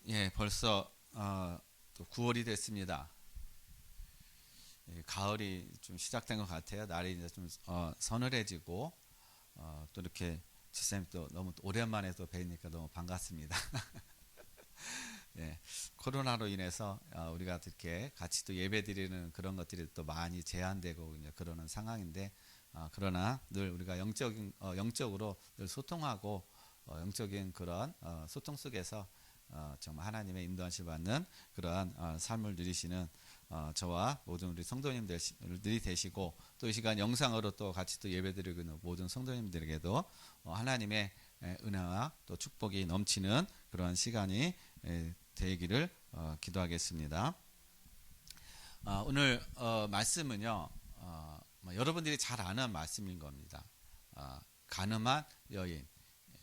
예, 벌써 또 9월이 됐습니다. 예, 가을이 좀 시작된 것 같아요. 날이 이제 좀 서늘해지고 또 이렇게 지쌤 또 너무 오랜만에 또 뵈니까 너무 반갑습니다. 예, 코로나로 인해서 우리가 이렇게 같이 또 예배드리는 그런 것들이 또 많이 제한되고 이제 그러는 상황인데 그러나 늘 우리가 영적으로 늘 소통하고 영적인 그런 소통 속에서 정말 하나님의 인도하심 받는 그러한 삶을 누리시는 저와 모든 우리 성도님들이 되시고 또 이 시간 영상으로 또 같이 또 예배드리고 있는 모든 성도님들에게도 하나님의 은혜와 또 축복이 넘치는 그러한 시간이 되기를 기도하겠습니다. 오늘 말씀은요, 여러분들이 잘 아는 말씀인 겁니다. 가늠한 여인.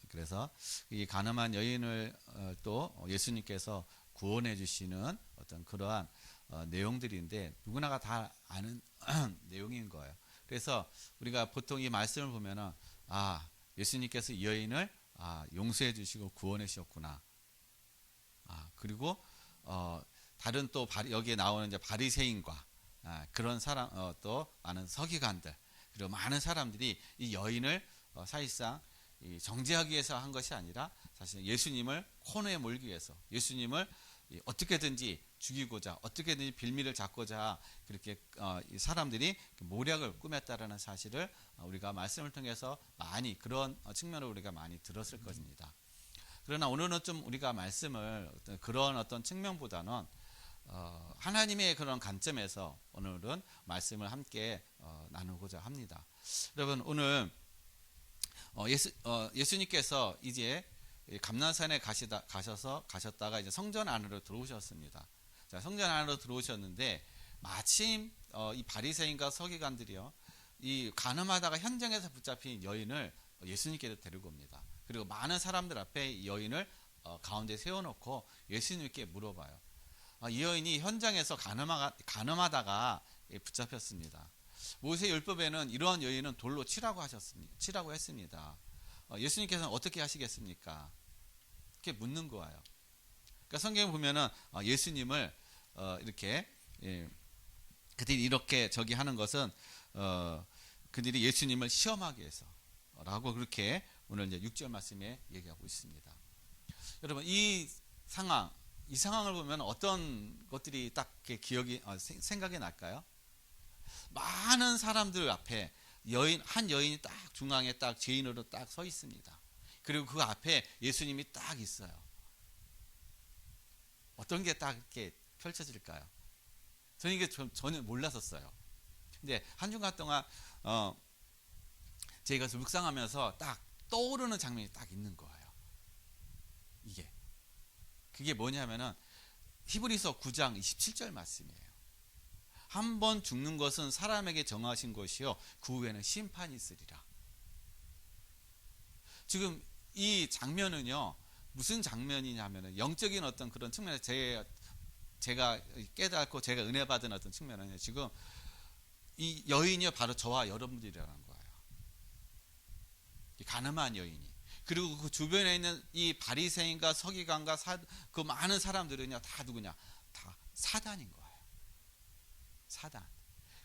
그래서 이 가늠한 여인을 또 예수님께서 구원해 주시는 어떤 그러한 내용들인데 누구나가 다 아는 내용인 거예요. 그래서 우리가 보통 이 말씀을 보면은 예수님께서 이 여인을 용서해 주시고 구원해 주셨구나. 그리고 다른 또 여기에 나오는 이제 바리새인과 그런 사람 또 많은 서기관들 그리고 많은 사람들이 이 여인을 사실상 정죄하기 위해서 한 것이 아니라 사실 예수님을 코너에 몰기 위해서 예수님을 어떻게든지 죽이고자 어떻게든지 빌미를 잡고자 그렇게 사람들이 모략을 꾸몄다라는 사실을 우리가 말씀을 통해서 많이 그런 측면을 우리가 많이 들었을 것입니다. 그러나 오늘은 좀 우리가 말씀을 그런 어떤 측면보다는 하나님의 그런 관점에서 오늘은 말씀을 함께 나누고자 합니다. 여러분 오늘 예수님께서 이제 감난산에 가셨다가 이제 성전 안으로 들어오셨습니다. 자, 성전 안으로 들어오셨는데 마침 이 바리새인과 서기관들이요, 이 가늠하다가 현장에서 붙잡힌 여인을 예수님께로 데리고 옵니다. 그리고 많은 사람들 앞에 이 여인을 가운데 세워놓고 예수님께 물어봐요. 이 여인이 현장에서 가늠하다가 붙잡혔습니다. 모세 율법에는 이러한 여인은 돌로 치라고 했습니다. 예수님께서는 어떻게 하시겠습니까? 이렇게 묻는 거예요. 그러니까 성경에 보면은 예수님을 이렇게 그들이 이렇게 하는 것은 그들이 예수님을 시험하기 위해서라고 그렇게 오늘 이제 6절 말씀에 얘기하고 있습니다. 여러분 이 상황을 보면 어떤 것들이 딱 생각이 날까요? 많은 사람들 앞에 한 여인이 딱 중앙에 딱 죄인으로 딱 서 있습니다. 그리고 그 앞에 예수님이 딱 있어요. 어떤 게 딱 이렇게 펼쳐질까요? 저는 이게 전혀 몰랐었어요. 근데 한 주간 동안 제가 묵상하면서 딱 떠오르는 장면이 딱 있는 거예요. 그게 뭐냐면은 히브리서 9장 27절 말씀이에요. 한 번 죽는 것은 사람에게 정하신 것이요 그 후에는 심판이 있으리라. 지금 이 장면은요 무슨 장면이냐면은 영적인 어떤 그런 측면에서 제가 깨닫고 제가 은혜 받은 어떤 측면은요, 지금 이 여인이요 바로 저와 여러분들이라는 거예요. 이 가늠한 여인이. 그리고 그 주변에 있는 이 바리새인과 서기관과 그 많은 사람들은요 다 누구냐? 다 사단인 거예요. 사단.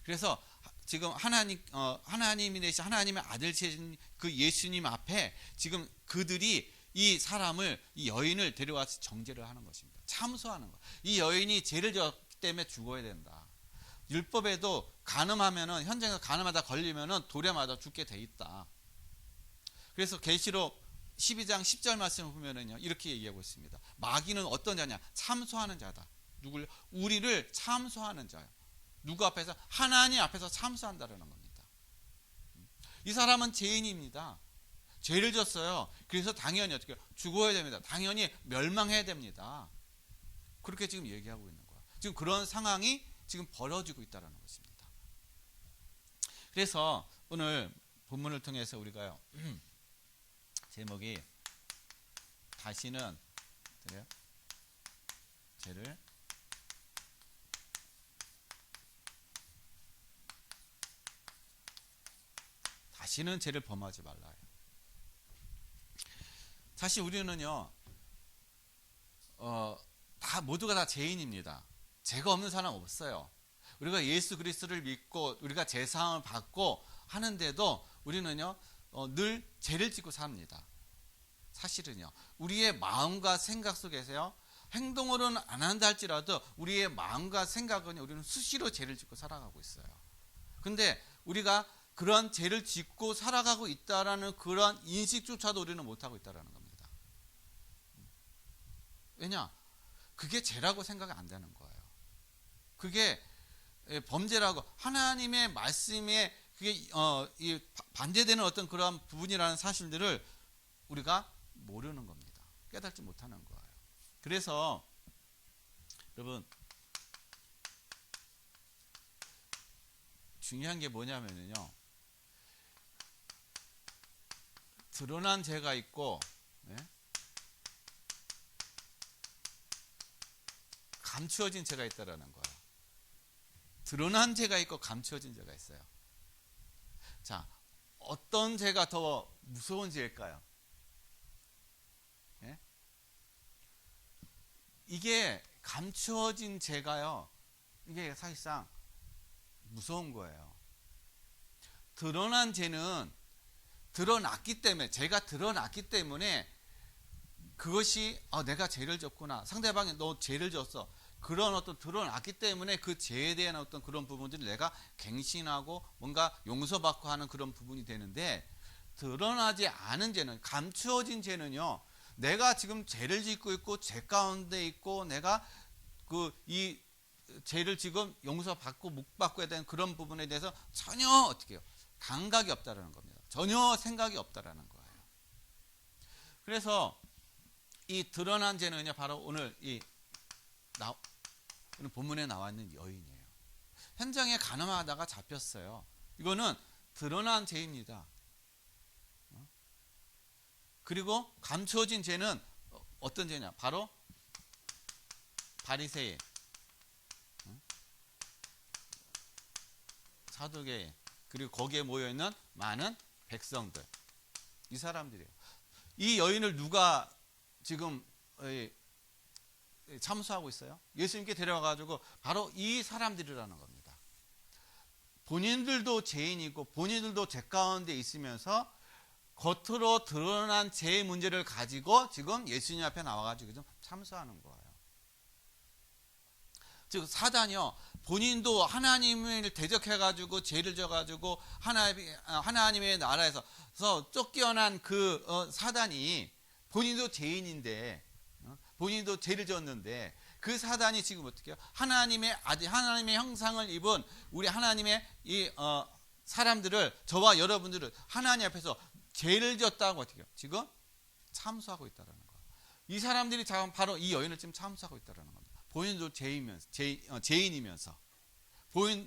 그래서 지금 하나님이 되신 하나님의 아들 되신 그 예수님 앞에 지금 그들이 이 여인을 데려와서 정죄를 하는 것입니다. 참소하는 것. 이 여인이 죄를 졌기 때문에 죽어야 된다. 율법에도 간음하면은 현장에서 간음하다 걸리면은 돌에 맞아 죽게 돼 있다. 그래서 계시록 12장 10절 말씀을 보면은요 이렇게 얘기하고 있습니다. 마귀는 어떤 자냐? 참소하는 자다. 우리를 참소하는 자요. 누구 앞에서? 하나님 앞에서 참소한다라는 겁니다. 이 사람은 죄인입니다. 죄를 졌어요. 그래서 당연히 어떻게 죽어야 됩니다. 당연히 멸망해야 됩니다. 그렇게 지금 얘기하고 있는 거야. 지금 그런 상황이 지금 벌어지고 있다는 것입니다. 그래서 오늘 본문을 통해서 우리가요 제목이 다시는 죄를 범하지 말라. 사실 우리는요 다 모두가 다 죄인입니다. 죄가 없는 사람 없어요. 우리가 예수 그리스도를 믿고 우리가 제사함을 받고 하는데도 우리는요 늘 죄를 짓고 삽니다. 사실은요 우리의 마음과 생각 속에서요 행동으로는 안 한다 할지라도 우리의 마음과 생각은 우리는 수시로 죄를 짓고 살아가고 있어요. 근데 우리가 그런 죄를 짓고 살아가고 있다라는 그런 인식조차도 우리는 못하고 있다라는 겁니다. 왜냐? 그게 죄라고 생각이 안 되는 거예요. 그게 범죄라고 하나님의 말씀에 그게 반대되는 어떤 그런 부분이라는 사실들을 우리가 모르는 겁니다. 깨닫지 못하는 거예요. 그래서 여러분 중요한 게 뭐냐면요 드러난 죄가 있고 감추어진 죄가 있다라는 거예요. 드러난 죄가 있고 감추어진 죄가 있어요. 자, 어떤 죄가 더 무서운 죄일까요? 예? 이게 감추어진 죄가요. 이게 사실상 무서운 거예요. 드러난 죄는 드러났기 때문에 죄가 드러났기 때문에 그것이 내가 죄를 졌구나. 상대방이 너 죄를 졌어. 그런 어떤 드러났기 때문에 그 죄에 대한 어떤 그런 부분들을 내가 갱신하고 뭔가 용서받고 하는 그런 부분이 되는데 드러나지 않은 죄는 감추어진 죄는요. 내가 지금 죄를 짓고 있고 죄 가운데 있고 내가 이 죄를 지금 용서받고 못 받고 해야 되는 그런 부분에 대해서 전혀 어떻게 해요? 감각이 없다라는 겁니다. 전혀 생각이 없다라는 거예요. 그래서 이 드러난 죄는요, 바로 오늘 오늘 본문에 나와 있는 여인이에요. 현장에 가늠하다가 잡혔어요. 이거는 드러난 죄입니다. 그리고 감추어진 죄는 어떤 죄냐? 바로 바리새인, 사두개인, 그리고 거기에 모여 있는 많은 백성들, 이 사람들이에요. 이 여인을 누가 지금 참수하고 있어요? 예수님께 데려와가지고 바로 이 사람들이라는 겁니다. 본인들도 죄인이고 본인들도 죄 가운데 있으면서 겉으로 드러난 죄의 문제를 가지고 지금 예수님 앞에 나와가지고 좀 참수하는 거예요. 즉 사단이요, 본인도 하나님을 대적해가지고 죄를 져가지고 하나님의 나라에서 쫓겨난 그 사단이 본인도 죄인인데 본인도 죄를 졌는데 그 사단이 지금 어떻게 해요? 하나님의 형상을 입은 우리 하나님의 이 사람들을, 저와 여러분들을 하나님 앞에서 죄를 지었다고 어떻게 해요? 지금 참수하고 있다는 거예요. 이 사람들이 바로 이 여인을 지금 참수하고 있다는 겁니다. 본인도 죄인이면서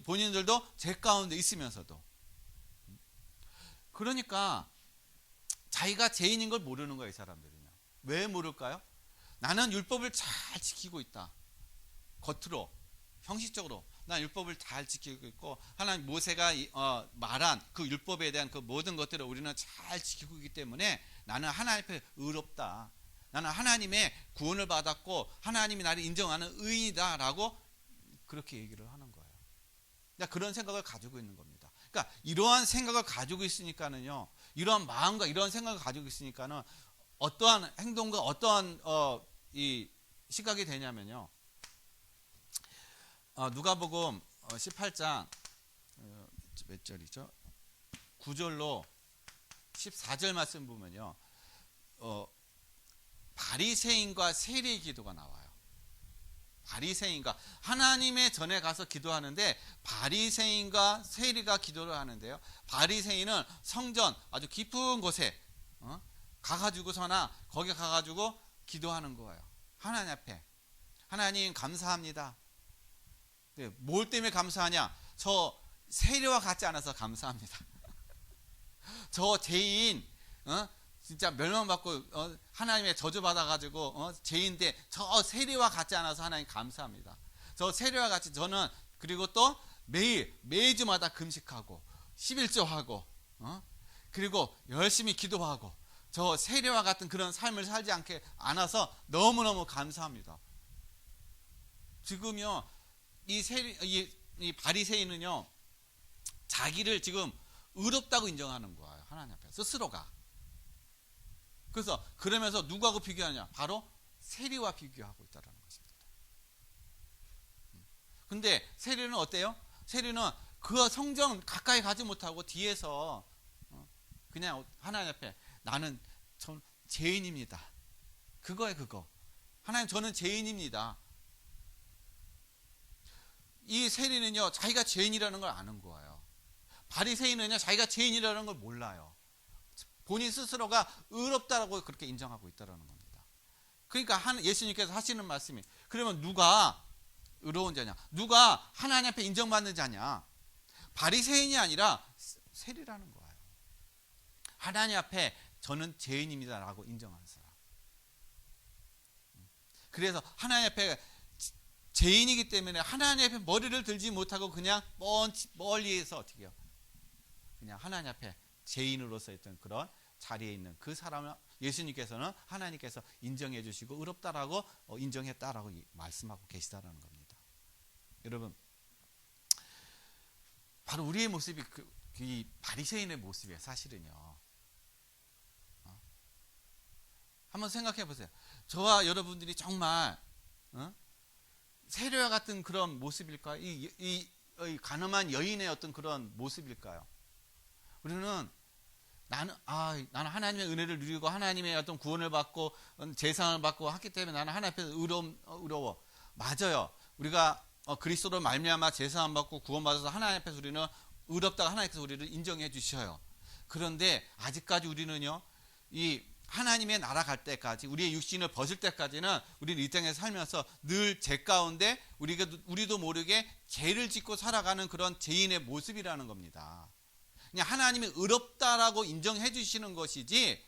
본인들도 죄 가운데 있으면서도. 그러니까 자기가 죄인인 걸 모르는 거예요. 이 사람들은요. 왜 모를까요? 나는 율법을 잘 지키고 있다. 겉으로 형식적으로 난 율법을 잘 지키고 있고 하나님 모세가 말한 그 율법에 대한 그 모든 것들을 우리는 잘 지키고 있기 때문에 나는 하나님 앞에 의롭다. 나는 하나님의 구원을 받았고 하나님이 나를 인정하는 의인이다 라고 그렇게 얘기를 하는 거예요. 그러니까 그런 생각을 가지고 있는 겁니다. 그러니까 이러한 생각을 가지고 있으니까는요, 이러한 마음과 이러한 생각을 가지고 있으니까는 어떠한 행동과 어떠한 이 시각이 되냐면요, 누가복음 18장 몇 절이죠? 9절로 14절 말씀 보면요, 바리새인과 세리의 기도가 나와요. 바리새인과 하나님의 전에 가서 기도하는데 바리새인과 세리가 기도를 하는데요. 바리새인은 성전 아주 깊은 곳에 가가지고서나 거기 가가지고 기도하는 거예요. 하나님 앞에. 하나님 감사합니다. 네, 뭘 때문에 감사하냐? 저 세리와 같지 않아서 감사합니다. 저 죄인 진짜 멸망받고 하나님의 저주받아가지고 죄인데 저 세리와 같지 않아서 하나님 감사합니다. 저 세리와 같이 저는 그리고 또 매주마다 금식하고 11조하고 그리고 열심히 기도하고 저 세리와 같은 그런 삶을 살지 않아서 너무너무 감사합니다. 지금요 이 바리새인은요 자기를 지금 의롭다고 인정하는 거예요. 하나님 앞에 스스로가. 그래서 그러면서 누구하고 비교하냐? 바로 세리와 비교하고 있다는 것입니다. 근데 세리는 어때요? 세리는 그 성경 가까이 가지 못하고 뒤에서 그냥 하나님 앞에 나는 전 죄인입니다. 그거예요, 그거. 하나님, 저는 죄인입니다. 이 세리는요 자기가 죄인이라는 걸 아는 거예요. 바리새인은요 자기가 죄인이라는 걸 몰라요. 본인 스스로가 의롭다라고 그렇게 인정하고 있다는 겁니다. 그러니까 예수님께서 하시는 말씀이, 그러면 누가 의로운 자냐? 누가 하나님 앞에 인정받는 자냐? 바리새인이 아니라 세리라는 거예요. 하나님 앞에 저는 죄인입니다라고 인정하는 사람. 그래서 하나님 앞에 죄인이기 때문에 하나님 앞에 머리를 들지 못하고 그냥 멀리에서 어떻게 해요? 그냥 하나님 앞에 죄인으로서 있던 그런 자리에 있는 그 사람을 예수님께서는 하나님께서 인정해 주시고 의롭다라고 인정했다라고 말씀하고 계시다라는 겁니다. 여러분, 바로 우리의 모습이 이 바리새인의 모습이에요. 사실은요. 한번 생각해 보세요. 저와 여러분들이 정말 세리와 같은 그런 모습일까요? 이 가늠한 여인의 어떤 그런 모습일까요? 우리는 나는 하나님의 은혜를 누리고 하나님의 어떤 구원을 받고 제사를 받고 했기 때문에 나는 하나님 앞에서 의로워. 맞아요. 우리가 그리스도로 말미암아 제사를 받고 구원받아서 하나님 앞에서 우리는 의롭다고 하나님께서 우리를 인정해 주셔요. 그런데 아직까지 우리는요, 이 하나님의 나라 갈 때까지, 우리의 육신을 벗을 때까지는 우리는 이 땅에 살면서 늘 죄 가운데 우리도 모르게 죄를 짓고 살아가는 그런 죄인의 모습이라는 겁니다. 그냥 하나님이 의롭다라고 인정해 주시는 것이지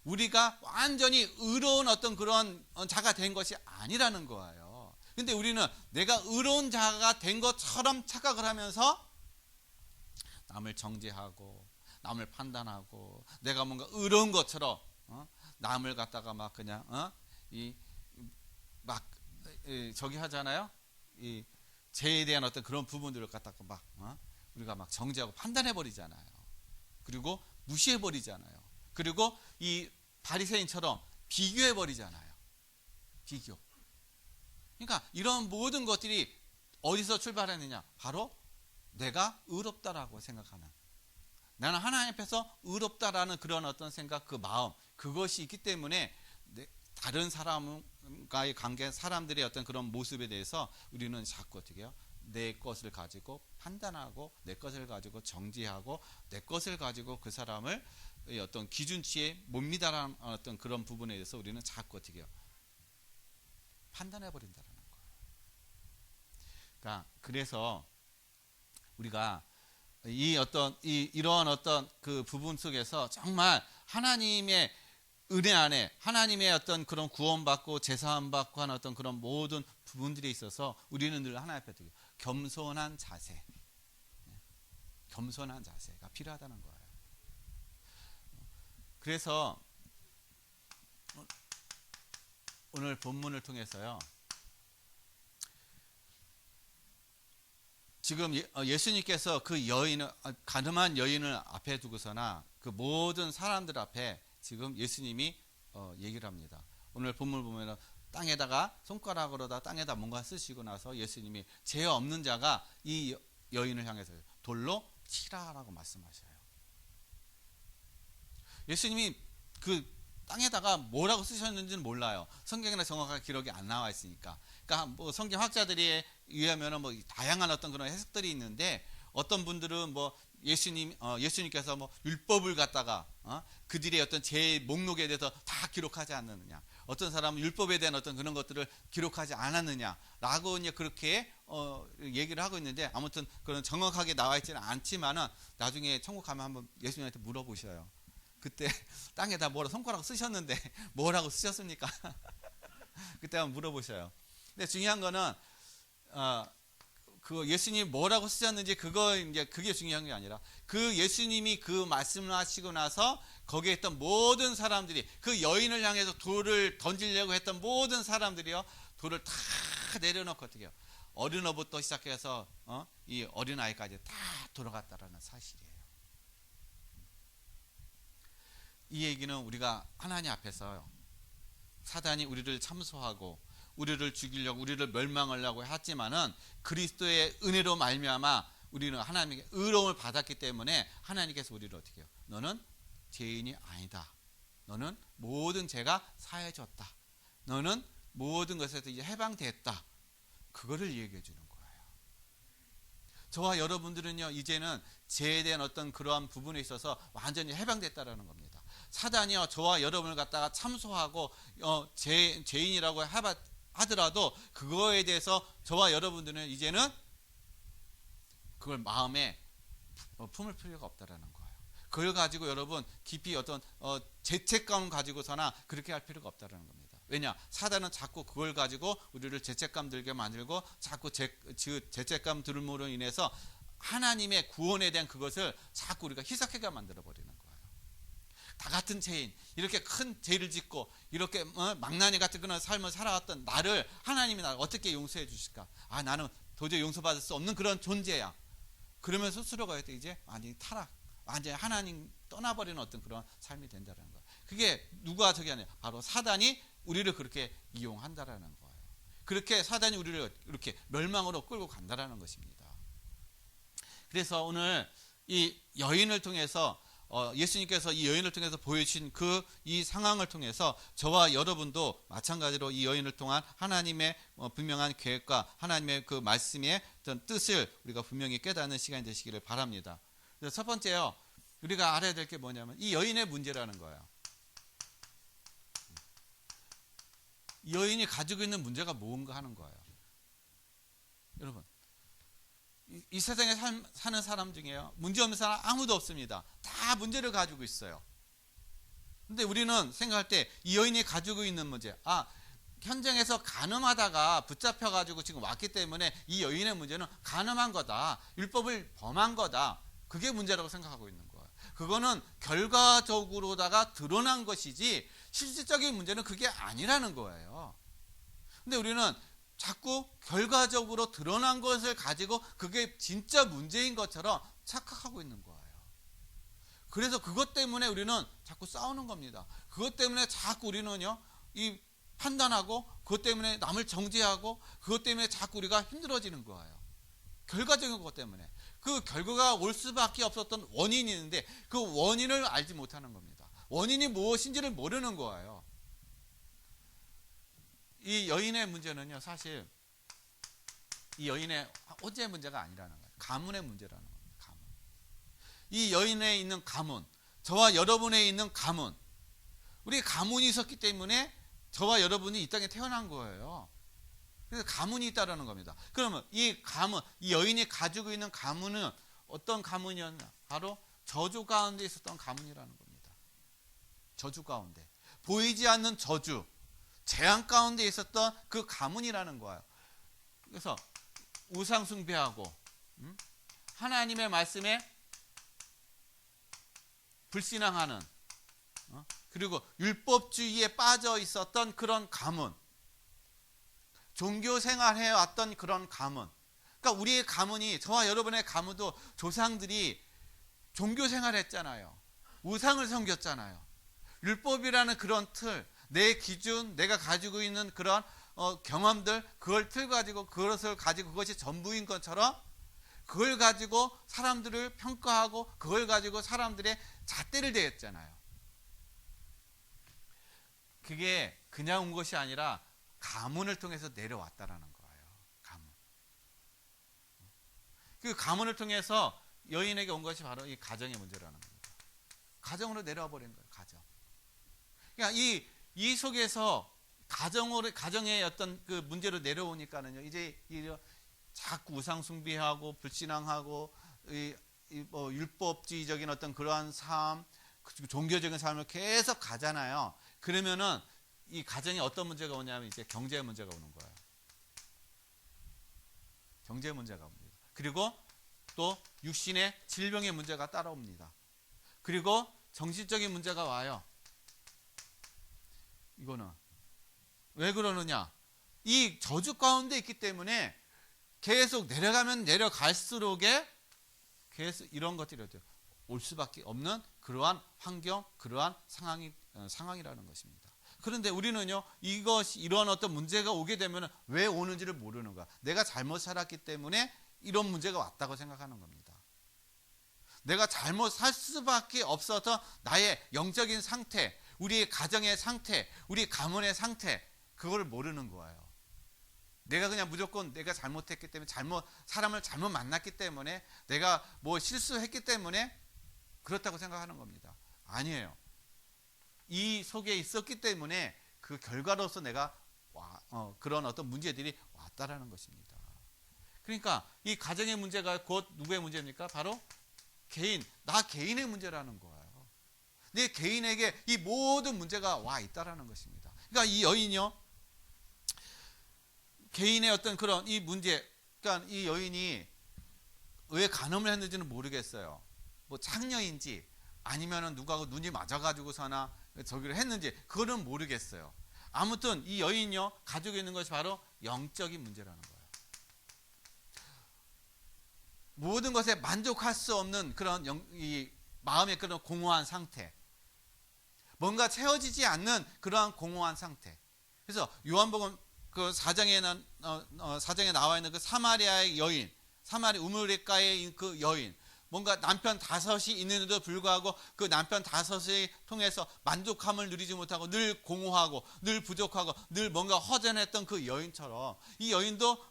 우리가 완전히 의로운 어떤 그런 자가 된 것이 아니라는 거예요. 근데 우리는 내가 의로운 자가 된 것처럼 착각을 하면서 남을 정죄하고 남을 판단하고 내가 뭔가 의로운 것처럼 남을 갖다가 막 그냥 저기 하잖아요. 이 죄에 대한 어떤 그런 부분들을 갖다가 막 우리가 막 정죄하고 판단해 버리잖아요. 그리고 무시해 버리잖아요. 그리고 이 바리새인처럼 비교해 버리잖아요. 비교. 그러니까 이런 모든 것들이 어디서 출발했느냐? 바로 내가 의롭다라고 생각하는, 나는 하나님 앞에서 의롭다라는 그런 어떤 생각, 그 마음, 그것이 있기 때문에 다른 사람과의 관계, 사람들의 어떤 그런 모습에 대해서 우리는 자꾸 어떻게 해요? 내 것을 가지고 판단하고 내 것을 가지고 정죄하고 내 것을 가지고 그 사람을 어떤 기준치에 못 미달하는 어떤 그런 부분에 대해서 우리는 자꾸 어떻게 해요? 판단해 버린다는 거예요. 그러니까 그래서 우리가 이러한 어떤 그 부분 속에서 정말 하나님의 은혜 안에 하나님의 어떤 그런 구원받고 제사함받고 하는 어떤 그런 모든 부분들에 있어서 우리는 늘 하나님 앞에 겸손한 자세, 겸손한 자세가 필요하다는 거예요. 그래서 오늘 본문을 통해서요, 지금 예수님께서 그 여인을, 가늠한 여인을 앞에 두고서나 그 모든 사람들 앞에 지금 예수님이 얘기를 합니다. 오늘 본문을 보면 땅에다가 손가락으로다 땅에다 뭔가 쓰시고 나서 예수님이 죄 없는 자가 이 여인을 향해서 돌로 치라라고 말씀하셔요. 예수님이 그 땅에다가 뭐라고 쓰셨는지는 몰라요. 성경에는 정확하게 기록이 안 나와 있으니까. 그러니까 뭐 성경 학자들에 의하면 뭐 다양한 어떤 그런 해석들이 있는데, 어떤 분들은 뭐 예수님께서 뭐 율법을 갖다가 그들의 어떤 제 목록에 대해서 다 기록하지 않느냐, 어떤 사람은 율법에 대한 어떤 그런 것들을 기록하지 않았느냐라고 이제 그렇게 얘기를 하고 있는데, 아무튼 그런 정확하게 나와 있지는 않지만은 나중에 천국 가면 한번 예수님한테 물어보셔요. 그때 땅에다 뭐라 손가락 쓰셨는데 뭐라고 쓰셨습니까? 그때 한번 물어보셔요. 근데 중요한 거는 그 예수님이 뭐라고 쓰셨는지 그게 중요한 게 아니라, 그 예수님이 그 말씀을 하시고 나서 거기에 있던 모든 사람들이, 그 여인을 향해서 돌을 던지려고 했던 모든 사람들이요, 돌을 다 내려놓고 어떻게 해요? 어린어부터 시작해서 이 어린아이까지 다 돌아갔다라는 사실이에요. 이 얘기는 우리가 하나님 앞에서 사단이 우리를 참소하고 우리를 죽이려고 우리를 멸망하려고 했지만은 그리스도의 은혜로 말미암아 우리는 하나님에게 의로움을 받았기 때문에 하나님께서 우리를 어떻게 해요? 너는 죄인이 아니다. 너는 모든 죄가 사해졌다. 너는 모든 것에서 이제 해방됐다. 그거를 얘기해 주는 거예요. 저와 여러분들은요, 이제는 죄에 대한 어떤 그러한 부분에 있어서 완전히 해방됐다라는 겁니다. 사단이요, 저와 여러분을 갖다가 참소하고 죄인이라고 하더라도 그거에 대해서 저와 여러분들은 이제는 그걸 마음에 품을 필요가 없다라는 거예요. 그걸 가지고 여러분 깊이 어떤 죄책감을 가지고서나 그렇게 할 필요가 없다라는 겁니다. 왜냐? 사단은 자꾸 그걸 가지고 우리를 죄책감 들게 만들고 자꾸 죄책감 들음으로 인해서 하나님의 구원에 대한 그것을 자꾸 우리가 희석하게 만들어버리는 거예요. 다 같은 죄인, 이렇게 큰 죄를 짓고 이렇게 망나니 같은 그런 삶을 살아왔던 나를 하나님이 나를 어떻게 용서해 주실까? 아, 나는 도저히 용서받을 수 없는 그런 존재야. 그러면서 스스로가 이제 완전히 타락, 완전히 하나님 떠나버리는 어떤 그런 삶이 된다는 거예요. 그게 누가 저기 하냐? 바로 사단이 우리를 그렇게 이용한다라는 거예요. 그렇게 사단이 우리를 이렇게 멸망으로 끌고 간다라는 것입니다. 그래서 오늘 이 여인을 통해서 예수님께서 이 여인을 통해서 보여주신 이 상황을 통해서 저와 여러분도 마찬가지로 이 여인을 통한 하나님의 분명한 계획과 하나님의 그 말씀의 어떤 뜻을 우리가 분명히 깨닫는 시간이 되시기를 바랍니다. 그래서 첫 번째요, 우리가 알아야 될 게 뭐냐면 이 여인의 문제라는 거예요. 이 여인이 가지고 있는 문제가 뭔가 하는 거예요. 여러분, 이 세상에 사는 사람 중에요, 문제 없는 사람 아무도 없습니다. 다 문제를 가지고 있어요. 근데 우리는 생각할 때 이 여인이 가지고 있는 문제, 현장에서 간음하다가 붙잡혀가지고 지금 왔기 때문에 이 여인의 문제는 간음한 거다, 율법을 범한 거다, 그게 문제라고 생각하고 있는 거예요. 그거는 결과적으로다가 드러난 것이지 실질적인 문제는 그게 아니라는 거예요. 근데 우리는 자꾸 결과적으로 드러난 것을 가지고 그게 진짜 문제인 것처럼 착각하고 있는 거예요. 그래서 그것 때문에 우리는 자꾸 싸우는 겁니다. 그것 때문에 자꾸 우리는요, 이 판단하고 그것 때문에 남을 정죄하고 그것 때문에 자꾸 우리가 힘들어지는 거예요. 결과적인 것 때문에. 그 결과가 올 수밖에 없었던 원인이 있는데 그 원인을 알지 못하는 겁니다. 원인이 무엇인지를 모르는 거예요. 이 여인의 문제는요, 사실 이 여인의 혼자의 문제가 아니라는 거예요. 가문의 문제라는 거예요. 가문. 이 여인에 있는 가문, 저와 여러분에 있는 가문, 우리 가문이 있었기 때문에 저와 여러분이 이 땅에 태어난 거예요. 그래서 가문이 있다라는 겁니다. 그러면 이 가문, 이 여인이 가지고 있는 가문은 어떤 가문이었나? 바로 저주 가운데 있었던 가문이라는 겁니다. 저주 가운데, 보이지 않는 저주, 재앙 가운데 있었던 그 가문이라는 거예요. 그래서 우상 숭배하고 하나님의 말씀에 불신앙하는, 그리고 율법주의에 빠져 있었던 그런 가문, 종교 생활해 왔던 그런 가문. 그러니까 우리의 가문이, 저와 여러분의 가문도 조상들이 종교 생활했잖아요. 우상을 섬겼잖아요. 율법이라는 그런 틀, 내 기준, 내가 가지고 있는 그런 경험들, 그걸 틀 가지고, 그것을 가지고 그것이 전부인 것처럼 그걸 가지고 사람들을 평가하고 그걸 가지고 사람들의 잣대를 대했잖아요. 그게 그냥 온 것이 아니라 가문을 통해서 내려왔다라는 거예요. 가문. 그 가문을 통해서 여인에게 온 것이 바로 이 가정의 문제라는 겁니다. 가정으로 내려와 버린 거예요. 가정. 그러니까 이 속에서 가정의 어떤 그 문제로 내려오니까는요, 이제 자꾸 우상 숭배하고 불신앙하고 뭐 율법주의적인 어떤 그러한 삶, 종교적인 삶을 계속 가잖아요. 그러면은 이 가정에 어떤 문제가 오냐면 이제 경제의 문제가 오는 거예요. 경제의 문제가 옵니다. 그리고 또 육신의 질병의 문제가 따라옵니다. 그리고 정신적인 문제가 와요. 이거는 왜 그러느냐? 이 저주 가운데 있기 때문에 계속 내려가면 내려갈수록에 계속 이런 것들이 올 수밖에 없는 그러한 환경, 그러한 상황이라는 것입니다. 그런데 우리는요, 이러한 어떤 문제가 오게 되면 왜 오는지를 모르는 거야. 내가 잘못 살았기 때문에 이런 문제가 왔다고 생각하는 겁니다. 내가 잘못 살 수밖에 없어서 나의 영적인 상태, 우리 가정의 상태, 우리 가문의 상태, 그걸 모르는 거예요. 내가 그냥 무조건 내가 잘못했기 때문에, 사람을 잘못 만났기 때문에, 내가 뭐 실수했기 때문에 그렇다고 생각하는 겁니다. 아니에요. 이 속에 있었기 때문에 그 결과로서 내가 그런 어떤 문제들이 왔다라는 것입니다. 그러니까 이 가정의 문제가 곧 누구의 문제입니까? 바로 나 개인의 문제라는 거예요. 내 개인에게 이 모든 문제가 와 있다라는 것입니다. 그러니까 이 여인이요, 개인의 어떤 그런 이 문제, 그러니까 이 여인이 왜 간음을 했는지는 모르겠어요. 뭐 창녀인지 아니면은 누구하고 눈이 맞아가지고서나 저기를 했는지 그거는 모르겠어요. 아무튼 이 여인이요, 가지고 있는 것이 바로 영적인 문제라는 거예요. 모든 것에 만족할 수 없는 그런 이 마음의 그런 공허한 상태, 뭔가 채워지지 않는 그러한 공허한 상태. 그래서 요한복음 그 4장에 나와 있는 그 사마리아의 여인, 사마리 우물가의 그 여인, 뭔가 남편 5이 있는데도 불구하고 그 남편 5을 통해서 만족함을 누리지 못하고 늘 공허하고 늘 부족하고 늘 뭔가 허전했던 그 여인처럼, 이 여인도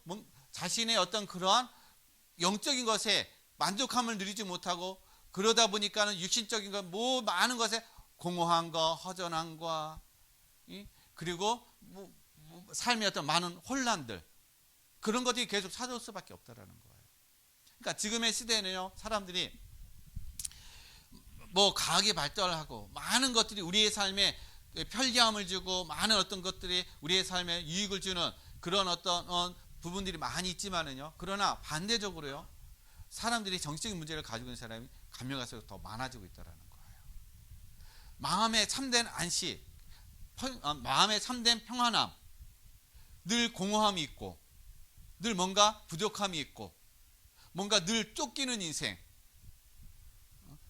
자신의 어떤 그러한 영적인 것에 만족함을 누리지 못하고, 그러다 보니까는 육신적인 것, 뭐 많은 것에 공허함과 허전함과, 그리고 삶의 어떤 많은 혼란들, 그런 것들이 계속 찾아올 수밖에 없다라는 거예요. 그러니까 지금의 시대에는요, 사람들이 뭐 과학이 발달하고 많은 것들이 우리의 삶에 편리함을 주고 많은 어떤 것들이 우리의 삶에 유익을 주는 그런 어떤 부분들이 많이 있지만은요, 그러나 반대적으로요, 사람들이 정신적인 문제를 가지고 있는 사람이 감염할수록 더 많아지고 있다라는 거예요. 마음의 참된 안식, 마음의 참된 평안함, 늘 공허함이 있고, 늘 뭔가 부족함이 있고, 뭔가 늘 쫓기는 인생,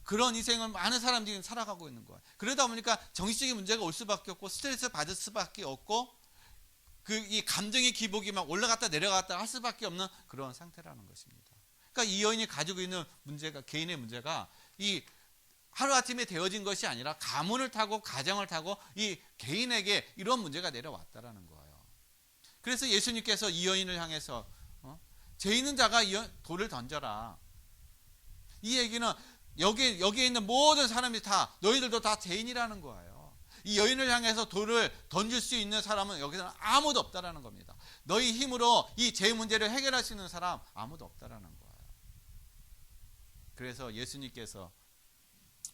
그런 인생을 많은 사람들이 살아가고 있는 거예요. 그러다 보니까 정신적인 문제가 올 수밖에 없고, 스트레스 받을 수밖에 없고, 이 감정의 기복이 막 올라갔다 내려갔다 할 수밖에 없는 그런 상태라는 것입니다. 그러니까 이 여인이 가지고 있는 문제가, 개인의 문제가 이 하루아침에 되어진 것이 아니라 가문을 타고 가정을 타고 이 개인에게 이런 문제가 내려왔다라는 거예요. 그래서 예수님께서 이 여인을 향해서 죄 있는 자가 돌을 던져라. 이 얘기는 여기에 있는 모든 사람이 다, 너희들도 다 죄인이라는 거예요. 이 여인을 향해서 돌을 던질 수 있는 사람은 여기서는 아무도 없다라는 겁니다. 너희 힘으로 이 죄 문제를 해결할 수 있는 사람 아무도 없다라는 거예요. 그래서 예수님께서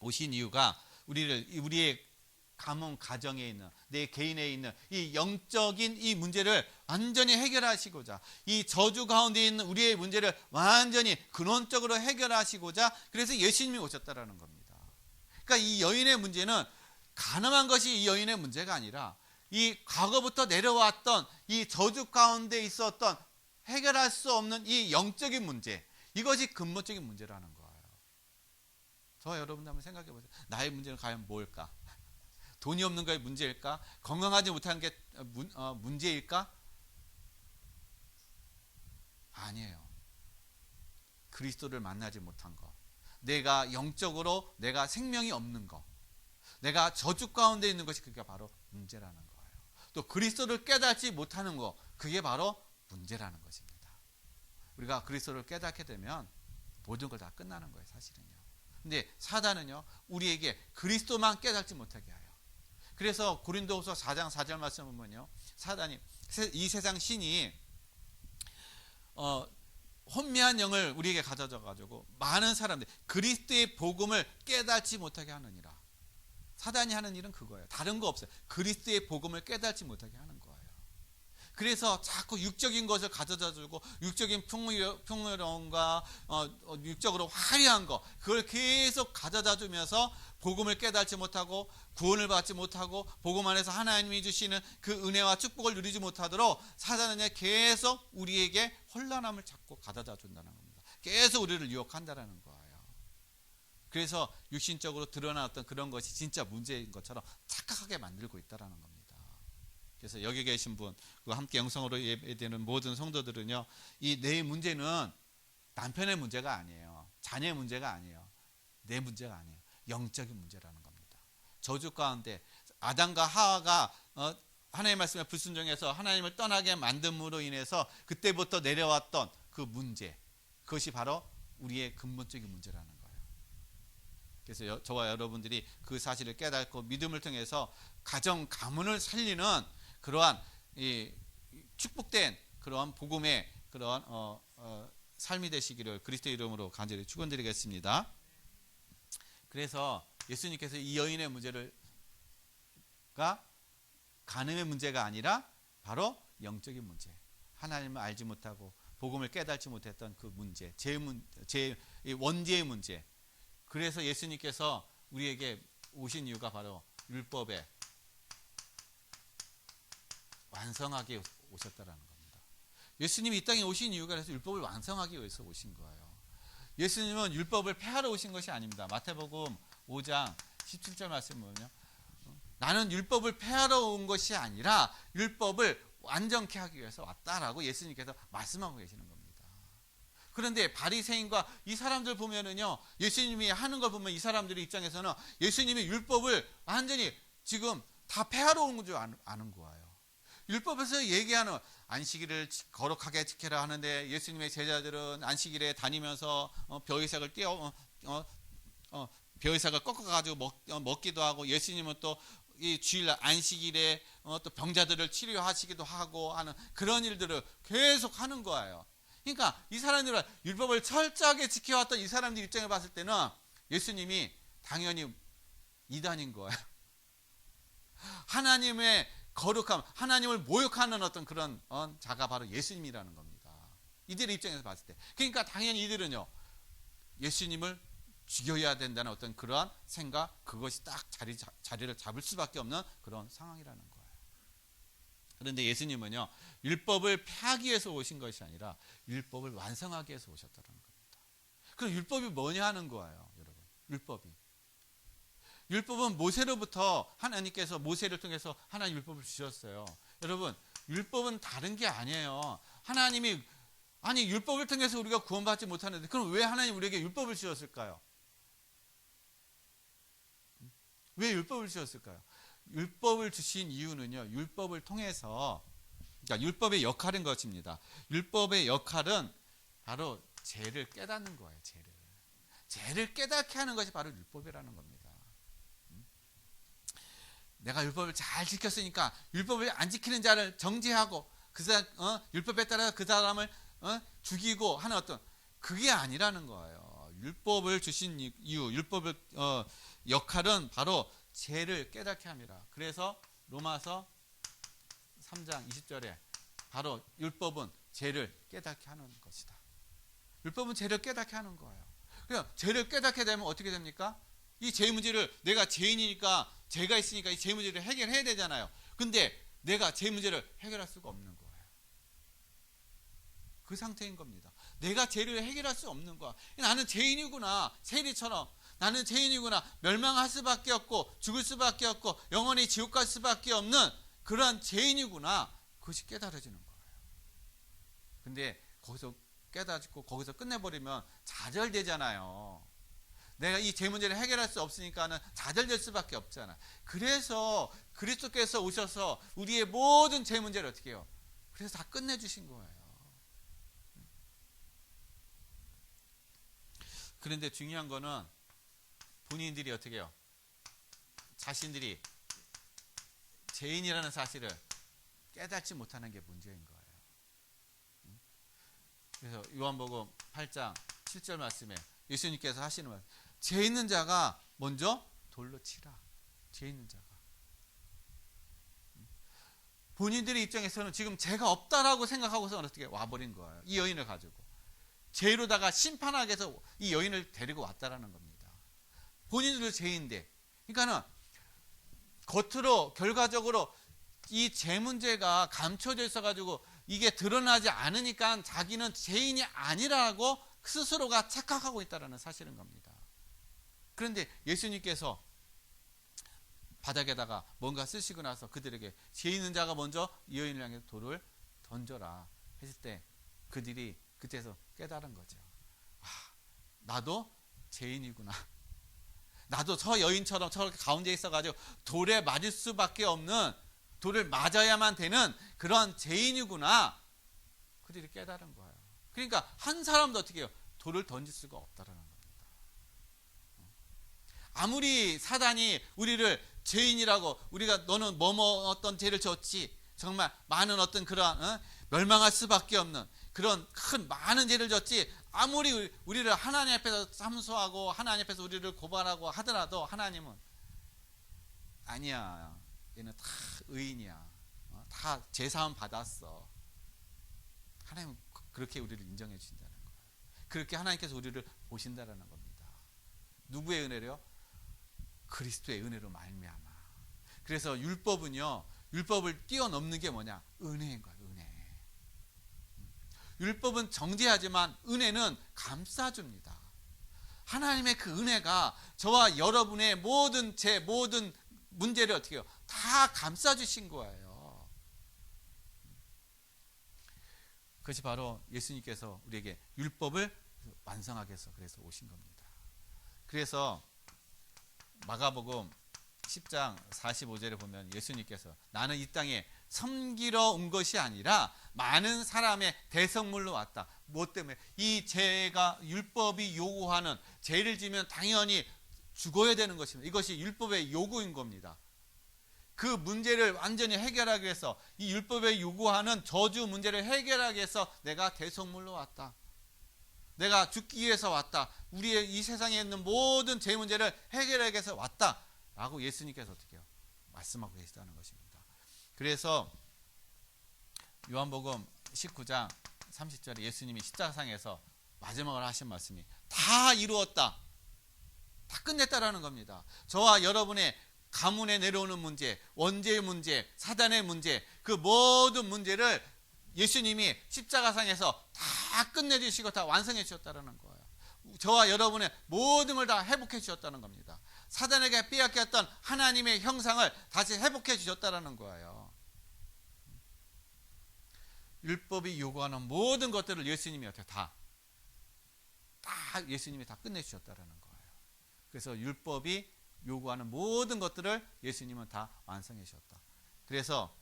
오신 이유가 우리의 가문, 가정에 있는, 내 개인에 있는 이 영적인 이 문제를 완전히 해결하시고자, 이 저주 가운데 있는 우리의 문제를 완전히 근원적으로 해결하시고자, 그래서 예수님이 오셨다라는 겁니다. 그러니까 이 여인의 문제는 가늠한 것이 이 여인의 문제가 아니라, 이 과거부터 내려왔던 이 저주 가운데 있었던 해결할 수 없는 이 영적인 문제, 이것이 근본적인 문제라는 거예요. 저와 여러분들 한번 생각해 보세요. 나의 문제는 과연 뭘까? 돈이 없는 것이 문제일까? 건강하지 못하는 게 문제일까? 아니에요. 그리스도를 만나지 못한 것, 내가 영적으로 내가 생명이 없는 것, 내가 저주 가운데 있는 것이 그게 바로 문제라는 거예요. 또 그리스도를 깨닫지 못하는 것, 그게 바로 문제라는 것입니다. 우리가 그리스도를 깨닫게 되면 모든 걸 다 끝나는 거예요, 사실은요. 근데 사단은요, 우리에게 그리스도만 깨닫지 못하게 해요. 그래서 고린도후서 4장 4절 말씀 보면요, 사단이, 이 세상 신이 혼미한 영을 우리에게 가져다 가지고 많은 사람들 그리스도의 복음을 깨닫지 못하게 하느니라. 사단이 하는 일은 그거예요. 다른 거 없어요. 그리스도의 복음을 깨닫지 못하게 하는 거예요. 그래서 자꾸 육적인 것을 가져다 주고 육적인 풍요로움과 육적으로 화려한 거 그걸 계속 가져다 주면서 복음을 깨닫지 못하고 구원을 받지 못하고 복음 안에서 하나님이 주시는 그 은혜와 축복을 누리지 못하도록 사단은 계속 우리에게 혼란함을 자꾸 가져다 준다는 겁니다. 계속 우리를 유혹한다는 거예요. 그래서 육신적으로 드러났던 그런 것이 진짜 문제인 것처럼 착각하게 만들고 있다는 겁니다. 그래서 여기 계신 분, 함께 영성으로 예배되는 모든 성도들은요, 이 내 문제는 남편의 문제가 아니에요. 자녀의 문제가 아니에요. 내 문제가 아니에요. 영적인 문제라는 겁니다. 저주 가운데 아담과 하와가 하나님의 말씀에 불순종해서 하나님을 떠나게 만듦으로 인해서 그때부터 내려왔던 그 문제, 그것이 바로 우리의 근본적인 문제라는 거예요. 그래서 저와 여러분들이 그 사실을 깨닫고 믿음을 통해서 가정 가문을 살리는 그러한 이 축복된 그러한 복음의 그러한 삶이 되시기를 그리스도의 이름으로 간절히 축원드리겠습니다. 그래서 예수님께서 이 여인의 문제가 간음의 문제가 아니라 바로 영적인 문제, 하나님을 알지 못하고 복음을 깨닫지 못했던 그 문제, 제 원죄의 문제. 그래서 예수님께서 우리에게 오신 이유가 바로 율법에 완성하게 오셨다라는 겁니다. 예수님이 이 땅에 오신 이유가 그래서 율법을 완성하기 위해서 오신 거예요. 예수님은 율법을 폐하러 오신 것이 아닙니다. 마태복음 5장 17절 말씀 보면요, 나는 율법을 폐하러 온 것이 아니라 율법을 완전케 하기 위해서 왔다라고 예수님께서 말씀하고 계시는 겁니다. 그런데 바리새인과 이 사람들 보면은요, 예수님이 하는 걸 보면 이 사람들의 입장에서는 예수님이 율법을 완전히 지금 다 폐하러 온 줄 아는 거예요. 율법에서 얘기하는 안식일을 거룩하게 지켜라 하는데 예수님의 제자들은 안식일에 다니면서 벼이삭을 벼이삭을 꺾어가지고 먹기도 하고, 예수님은 또 이 주일날 안식일에 또 병자들을 치료하시기도 하고 하는 그런 일들을 계속 하는 거예요. 그러니까 이 사람들은 율법을 철저하게 지켜왔던 이 사람들 입장에 봤을 때는 예수님이 당연히 이단인 거예요. 하나님의 거룩함, 하나님을 모욕하는 어떤 그런 자가 바로 예수님이라는 겁니다. 이들의 입장에서 봤을 때. 그러니까 당연히 이들은요, 예수님을 죽여야 된다는 어떤 그러한 생각, 그것이 딱 자리를 잡을 수밖에 없는 그런 상황이라는 거예요. 그런데 예수님은요, 율법을 폐하기 위해서 오신 것이 아니라 율법을 완성하기 위해서 오셨다는 겁니다. 그럼 율법이 뭐냐 하는 거예요, 여러분. 율법은 모세로부터 하나님께서 모세를 통해서 하나님 율법을 주셨어요. 여러분, 율법은 다른 게 아니에요. 하나님이 율법을 통해서 우리가 구원받지 못하는데 그럼 왜 하나님 우리에게 율법을 주셨을까요? 왜 율법을 주셨을까요? 율법을 주신 이유는요, 율법을 통해서, 그러니까 율법의 역할인 것입니다. 율법의 역할은 바로 죄를 깨닫는 거예요. 죄를 깨닫게 하는 것이 바로 율법이라는 겁니다. 내가 율법을 잘 지켰으니까 율법을 안 지키는 자를 정죄하고 그 사람 율법에 따라 그 사람을 죽이고 하는 어떤, 그게 아니라는 거예요. 율법을 주신 이유, 율법의 역할은 바로 죄를 깨닫게 합니다. 그래서 로마서 3장 20절에 바로 율법은 죄를 깨닫게 하는 것이다. 율법은 죄를 깨닫게 하는 거예요. 그러니까 죄를 깨닫게 되면 어떻게 됩니까? 이 죄 문제를, 내가 죄인이니까, 죄가 있으니까 이 죄 문제를 해결해야 되잖아요. 근데 내가 죄 문제를 해결할 수가 없는 거예요. 그 상태인 겁니다. 내가 죄를 해결할 수 없는 거야. 나는 죄인이구나. 세리처럼 나는 죄인이구나. 멸망할 수밖에 없고 죽을 수밖에 없고 영원히 지옥 갈 수밖에 없는 그러한 죄인이구나. 그것이 깨달아지는 거예요. 근데 거기서 깨닫고 거기서 끝내버리면 좌절되잖아요. 내가 이 죄 문제를 해결할 수 없으니까는 좌절될 수밖에 없잖아. 그래서 그리스도께서 오셔서 우리의 모든 죄 문제를 어떻게 해요? 그래서 다 끝내주신 거예요. 그런데 중요한 거는 본인들이 어떻게 해요? 자신들이 죄인이라는 사실을 깨닫지 못하는 게 문제인 거예요. 그래서 요한복음 8장 7절 말씀에 예수님께서 하시는 말, 죄 있는 자가 먼저 돌로 치라. 죄 있는 자가. 본인들의 입장에서는 지금 죄가 없다라고 생각하고서 어떻게 와버린 거예요. 이 여인을 가지고 죄로다가 심판하기 위해서 이 여인을 데리고 왔다라는 겁니다. 본인들도 죄인데, 그러니까는 겉으로 결과적으로 이 죄 문제가 감춰져 있어가지고 이게 드러나지 않으니까 자기는 죄인이 아니라고 스스로가 착각하고 있다는 사실인 겁니다. 그런데 예수님께서 바닥에다가 뭔가 쓰시고 나서 그들에게 죄 있는 자가 먼저 이 여인을 향해 돌을 던져라 했을 때 그들이 그때서 깨달은 거죠. 아, 나도 죄인이구나. 나도 저 여인처럼 저렇게 가운데 있어가지고 돌에 맞을 수밖에 없는, 돌을 맞아야만 되는 그런 죄인이구나. 그들이 깨달은 거예요. 그러니까 한 사람도 어떻게 해요? 돌을 던질 수가 없다라는 겁니다. 아무리 사단이 우리를 죄인이라고, 우리가 너는 뭐뭐 어떤 죄를 졌지, 정말 많은 어떤 그런 멸망할 수밖에 없는 그런 큰 많은 죄를 졌지, 아무리 우리를 하나님 앞에서 참소하고 하나님 앞에서 우리를 고발하고 하더라도 하나님은 아니야, 얘는 다 의인이야, 다 제사함 받았어. 하나님은 그렇게 우리를 인정해 주신다는 거예요. 그렇게 하나님께서 우리를 보신다는 겁니다. 누구의 은혜로요? 그리스도의 은혜로 말미암아. 그래서 율법은요, 율법을 뛰어넘는 게 뭐냐? 은혜인 거예요. 은혜. 율법은 정죄하지만 은혜는 감싸줍니다. 하나님의 그 은혜가 저와 여러분의 모든 죄, 모든 문제를 어떻게 해요? 다 감싸주신 거예요. 그것이 바로 예수님께서 우리에게 율법을 완성하게 해서 그래서 오신 겁니다. 그래서 마가복음 10장 45절에 보면 예수님께서 나는 이 땅에 섬기러 온 것이 아니라 많은 사람의 대성물로 왔다. 뭐 때문에? 이 죄가 율법이 요구하는, 죄를 지면 당연히 죽어야 되는 것입니다. 이것이 율법의 요구인 겁니다. 그 문제를 완전히 해결하기 위해서, 이 율법에 요구하는 저주 문제를 해결하기 위해서 내가 대성물로 왔다. 내가 죽기 위해서 왔다. 우리의 이 세상에 있는 모든 죄 문제를 해결하기 위해서 왔다. 라고 예수님께서 어떻게 해요? 말씀하고 계시다는 것입니다. 그래서 요한복음 19장 30절에 예수님이 십자가상에서 마지막으로 하신 말씀이 다 이루었다. 다 끝냈다라는 겁니다. 저와 여러분의 가문에 내려오는 문제, 원죄의 문제, 사단의 문제, 그 모든 문제를 예수님이 십자가상에서 다 끝내주시고 다 완성해 주셨다는 거예요. 저와 여러분의 모든 걸 다 회복해 주셨다는 겁니다. 사단에게 빼앗겼던 하나님의 형상을 다시 회복해 주셨다는 거예요. 율법이 요구하는 모든 것들을 예수님이 어떻게 다 예수님이 다 끝내주셨다는 거예요. 그래서 율법이 요구하는 모든 것들을 예수님은 다 완성해 주셨다. 그래서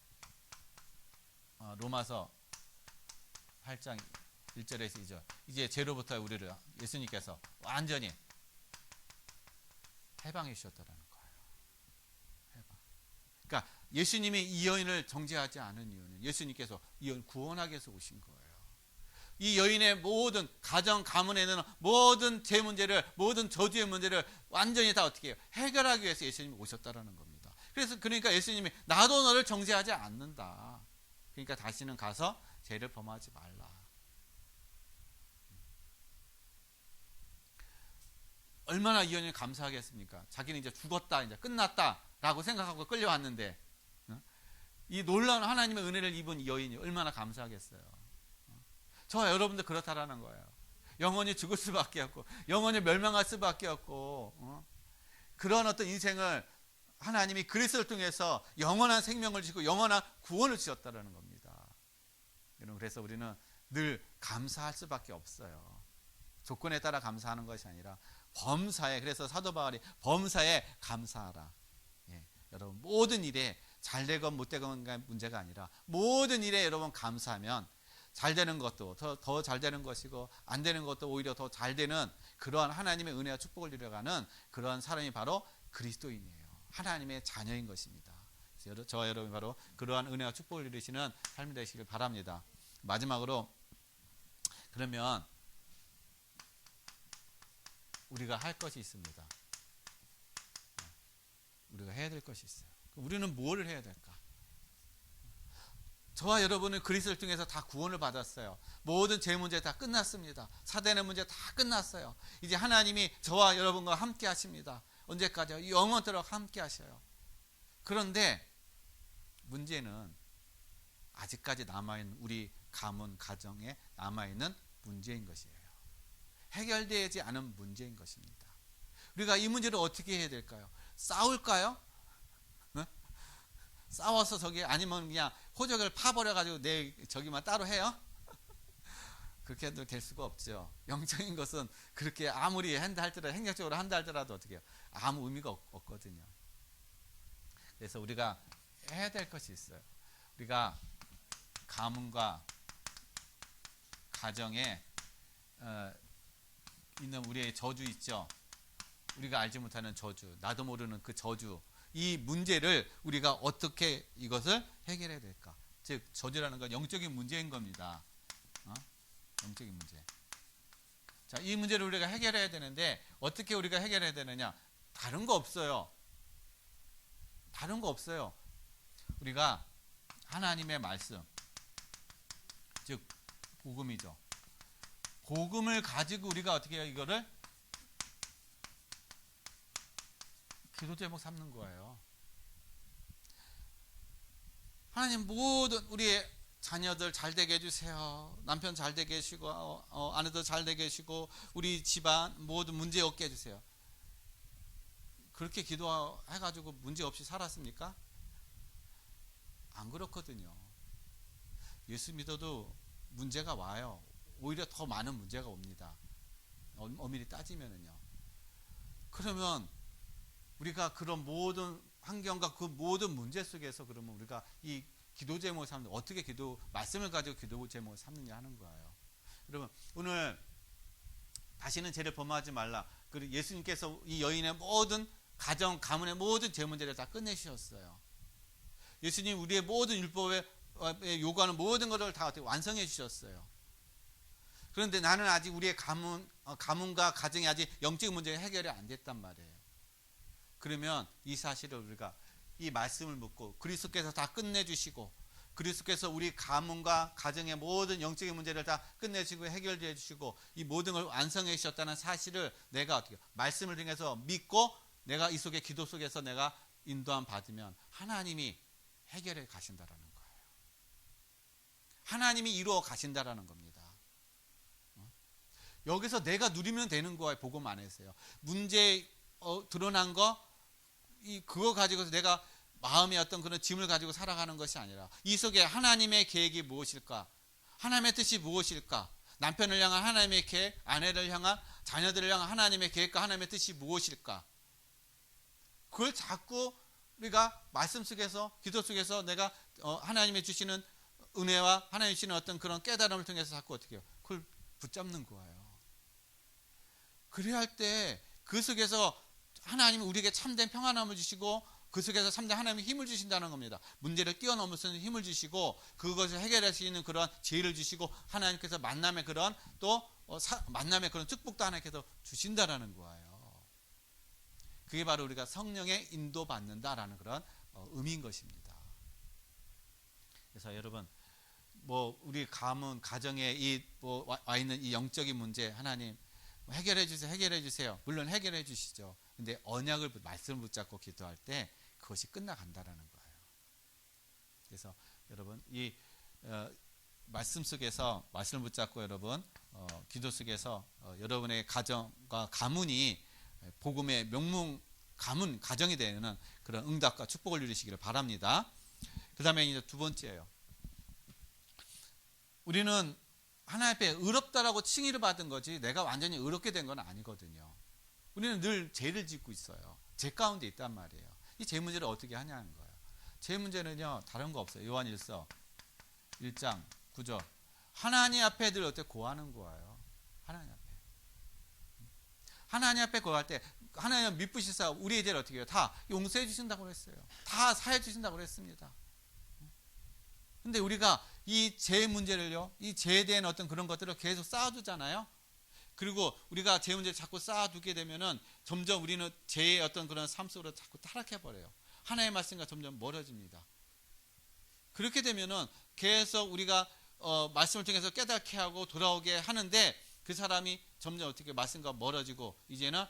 로마서 8장 1절에서 2절, 이제 죄로부터 우리를 예수님께서 완전히 해방해 주셨다는 거예요. 해방. 그러니까 예수님이 이 여인을 정죄하지 않은 이유는 예수님께서 이 여인 구원하기 위해서 오신 거예요. 이 여인의 모든 가정 가문에 있는 모든 죄 문제를, 모든 저주의 문제를 완전히 다 어떻게 해요? 해결하기 위해서 예수님이 오셨다라는 겁니다. 그래서 그러니까 예수님이 나도 너를 정죄하지 않는다. 그러니까 다시는 가서 죄를 범하지 말라. 얼마나 이 여인이 감사하겠습니까? 자기는 이제 죽었다, 이제 끝났다라고 생각하고 끌려왔는데, 이 놀라운 하나님의 은혜를 입은 이 여인이 얼마나 감사하겠어요. 저와 여러분도 그렇다라는 거예요. 영원히 죽을 수밖에 없고, 영원히 멸망할 수밖에 없고, 그런 어떤 인생을 하나님이 그리스도를 통해서 영원한 생명을 주시고 영원한 구원을 주셨다는 겁니다. 여러분, 그래서 우리는 늘 감사할 수밖에 없어요. 조건에 따라 감사하는 것이 아니라 범사에, 그래서 사도 바울이 범사에 감사하라. 예, 여러분 모든 일에 잘되건 못되건 문제가 아니라 모든 일에 여러분 감사하면 잘 되는 것도 더 잘 되는 것이고 안 되는 것도 오히려 더 잘 되는 그러한 하나님의 은혜와 축복을 누려가는 그러한 사람이 바로 그리스도인이에요. 하나님의 자녀인 것입니다. 그래서 저와 여러분이 바로 그러한 은혜와 축복을 누리시는 삶이 되시길 바랍니다. 마지막으로, 그러면 우리가 할 것이 있습니다. 우리가 해야 될 것이 있어요. 우리는 무엇을 해야 될까? 저와 여러분은 그리스도를 통해서 다 구원을 받았어요. 모든 죄 문제 다 끝났습니다. 사단의 문제 다 끝났어요. 이제 하나님이 저와 여러분과 함께 하십니다. 언제까지요? 영원토록 함께 하셔요. 그런데 문제는 아직까지 남아있는 우리 가문, 가정에 남아있는 문제인 것이에요. 해결되지 않은 문제인 것입니다. 우리가 이 문제를 어떻게 해야 될까요? 싸울까요? 싸워서 저기 아니면 그냥 호적을 파버려가지고 내 저기만 따로 해요? 그렇게 해도 될 수가 없죠. 영적인 것은 그렇게 아무리 한다 할지라도 행정적으로 한다 할지라도 어떻게 해요? 아무 의미가 없거든요. 그래서 우리가 해야 될 것이 있어요. 우리가 가문과 가정에 있는 우리의 저주 있죠. 우리가 알지 못하는 저주, 나도 모르는 그 저주, 이 문제를 우리가 어떻게 이것을 해결해야 될까? 즉 저주라는 건 영적인 문제인 겁니다. 영적인 문제. 자, 이 문제를 우리가 해결해야 되는데 어떻게 우리가 해결해야 되느냐? 다른 거 없어요. 다른 거 없어요. 우리가 하나님의 말씀, 즉 복음이죠. 복음을 가지고 우리가 어떻게 해요? 이거를 기도 제목 삼는 거예요. 하나님 모든 우리의 자녀들 잘 되게 해주세요. 남편 잘 되게 해주시고 아내도 잘 되게 해주시고 우리 집안 모든 문제 없게 해주세요. 그렇게 기도해가지고 문제 없이 살았습니까? 안 그렇거든요. 예수 믿어도 문제가 와요. 오히려 더 많은 문제가 옵니다. 엄밀히 따지면은요. 그러면 우리가 그런 모든 환경과 그 모든 문제 속에서 그러면 우리가 이 기도 제목을 삼는, 어떻게 기도 말씀을 가지고 기도 제목을 삼느냐 하는 거예요. 여러분 오늘 다시는 죄를 범하지 말라. 그리고 예수님께서 이 여인의 모든 가정 가문의 모든 죄 문제를 다 끝내주셨어요. 예수님 우리의 모든 율법에 요구하는 모든 것을 다 어떻게 완성해 주셨어요. 그런데 나는 아직 우리의 가문과 가정이 아직 영적 문제가 해결이 안 됐단 말이에요. 그러면 이 사실을 우리가 이 말씀을 묻고 그리스도께서 다 끝내주시고 그리스도께서 우리 가문과 가정의 모든 영적인 문제를 다 끝내주시고 해결해 주시고 이 모든 걸 완성해 주셨다는 사실을 내가 어떻게 말씀을 통해서 믿고 내가 이 속에 기도 속에서 내가 인도함 받으면 하나님이 해결해 가신다라는 거예요. 하나님이 이루어 가신다라는 겁니다. 여기서 내가 누리면 되는 거예요. 복음 안에서요. 문제 드러난 거 그거 가지고서 내가 마음의 어떤 그런 짐을 가지고 살아가는 것이 아니라 이 속에 하나님의 계획이 무엇일까? 하나님의 뜻이 무엇일까? 남편을 향한 하나님의 계획, 아내를 향한 자녀들을 향한 하나님의 계획과 하나님의 뜻이 무엇일까? 그걸 자꾸 우리가 말씀 속에서 기도 속에서 내가 하나님이 주시는 은혜와 하나님 주시는 어떤 그런 깨달음을 통해서 자꾸 어떻게 해요? 그걸 붙잡는 거예요. 그래야 할 때 그 속에서 하나님이 우리에게 참된 평안함을 주시고 그 속에서 참된 하나님이 힘을 주신다는 겁니다. 문제를 뛰어넘을 수 있는 힘을 주시고 그것을 해결할 수 있는 그런 지혜를 주시고 하나님께서 만남의 그런 또 만남의 그런 축복도 하나님께서 주신다라는 거예요. 그게 바로 우리가 성령의 인도받는다라는 그런 의미인 것입니다. 그래서 여러분 우리 가문 가정에 와 있는 이 영적인 문제 하나님 해결해 주세요. 물론 해결해 주시죠. 근데 언약을 말씀을 붙잡고 기도할 때 그것이 끝나간다라는 거예요. 그래서 여러분 이 말씀 속에서 말씀을 붙잡고 여러분 기도 속에서 여러분의 가정과 가문이 복음의 명문 가문 가정이 되는 그런 응답과 축복을 누리시기를 바랍니다. 그다음에 이제 두 번째예요. 우리는 하나님 앞에 의롭다라고 칭의를 받은 거지 내가 완전히 의롭게 된 건 아니거든요. 우리는 늘 죄를 짓고 있어요. 죄 가운데 있단 말이에요. 이 죄 문제를 어떻게 하냐는 거예요. 죄 문제는요 다른 거 없어요. 요한일서 1장 9절 하나님 앞에 늘 어떻게 고하는 거예요. 하나님 앞에 고할 때 하나님 미쁘시사 우리의 죄를 어떻게 해요? 다 용서해 주신다고 그랬어요. 다 사해 주신다고 그랬습니다. 근데 우리가 이 죄 문제를요, 이 죄에 대한 어떤 그런 것들을 계속 쌓아두잖아요. 그리고 우리가 죄 문제를 자꾸 쌓아두게 되면은 점점 우리는 죄의 어떤 그런 삶 속으로 자꾸 타락해버려요. 하나님의 말씀과 점점 멀어집니다. 그렇게 되면은 계속 우리가 말씀을 통해서 깨닫게 하고 돌아오게 하는데 그 사람이 점점 어떻게 말씀과 멀어지고 이제는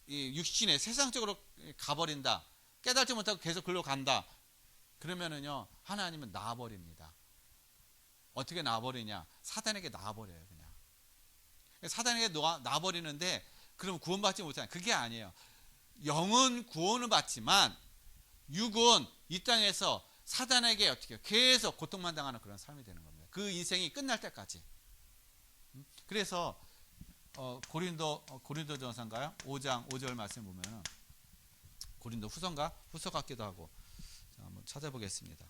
이 육신의 세상적으로 가버린다. 깨닫지 못하고 계속 글로 간다. 그러면은요 하나님은 놔버립니다. 어떻게 놔버리냐? 사단에게 놔버려요. 그냥 사단에게 놔버리는데 그럼 구원받지 못하냐? 그게 아니에요. 영은 구원을 받지만 육은 이 땅에서 사단에게 어떻게 계속 고통만 당하는 그런 삶이 되는 겁니다. 그 인생이 끝날 때까지. 그래서 고린도전서인가요? 5장 5절 말씀 보면은 고린도 후서인가? 후서 같기도 하고. 자, 한번 찾아보겠습니다.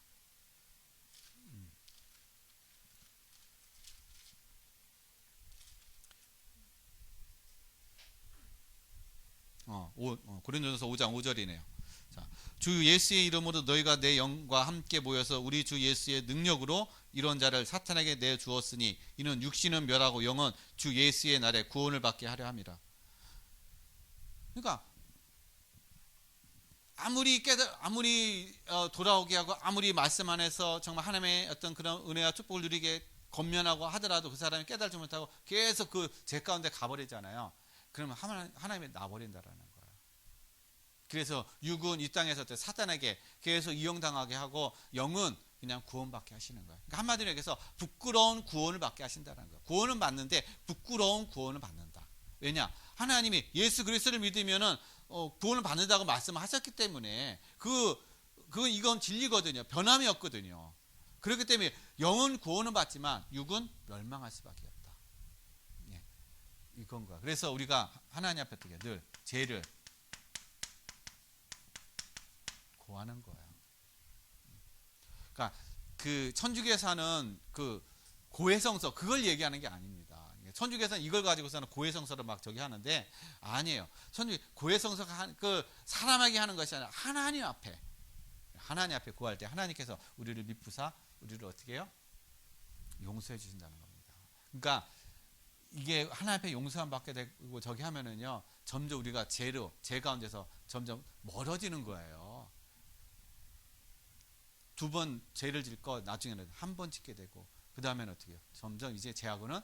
'고린도전서 5장 5절이네요. 자, 주 예수의 이름으로 너희가 내 영과 함께 모여서 우리 주 예수의 능력으로 이런 자를 사탄에게 내주었으니 이는 육신은 멸하고 영은 주 예수의 날에 구원을 받게 하려 함이라. 그러니까 아무리 돌아오게 하고 아무리 말씀 안에서 정말 하나님의 어떤 그런 은혜와 축복을 누리게 권면하고 하더라도 그 사람이 깨달지 못하고 계속 그 죄 가운데 가버리잖아요. 그러면 하나님이 놔버린다라는 거예요. 그래서 육은 이 땅에서 사탄에게 계속 이용당하게 하고 영은 그냥 구원받게 하시는 거예요. 그러니까 한마디로 얘기해서 부끄러운 구원을 받게 하신다는 거예요. 구원은 받는데 부끄러운 구원을 받는다. 왜냐? 하나님이 예수 그리스도를 믿으면은 구원을 받는다고 말씀하셨기 때문에 이건 진리거든요. 변함이 없거든요. 그렇기 때문에 영은 구원은 받지만 육은 멸망할 수밖에 없다. 예, 이건 거야. 그래서 우리가 하나님 앞에 어떻게 늘 죄를 고하는 거예요. 그러니까 그 천주교에서는 그 고해성서 그걸 얘기하는 게 아닙니다. 천주교에서는 이걸 가지고서는 고해성서를 막 저기 하는데 아니에요. 고해성서가 그 사람에게 하는 것이 아니라 하나님 앞에 구할 때 하나님께서 우리를 미쁘사 우리를 어떻게 해요? 용서해 주신다는 겁니다. 그러니까 이게 하나님 앞에 용서함 받게 되고 저기 하면은요 점점 우리가 죄 가운데서 점점 멀어지는 거예요. 2번 죄를 질 거 나중에는 한 번 짓게 되고 그 다음에는 어떻게 해요? 점점 이제 죄하고는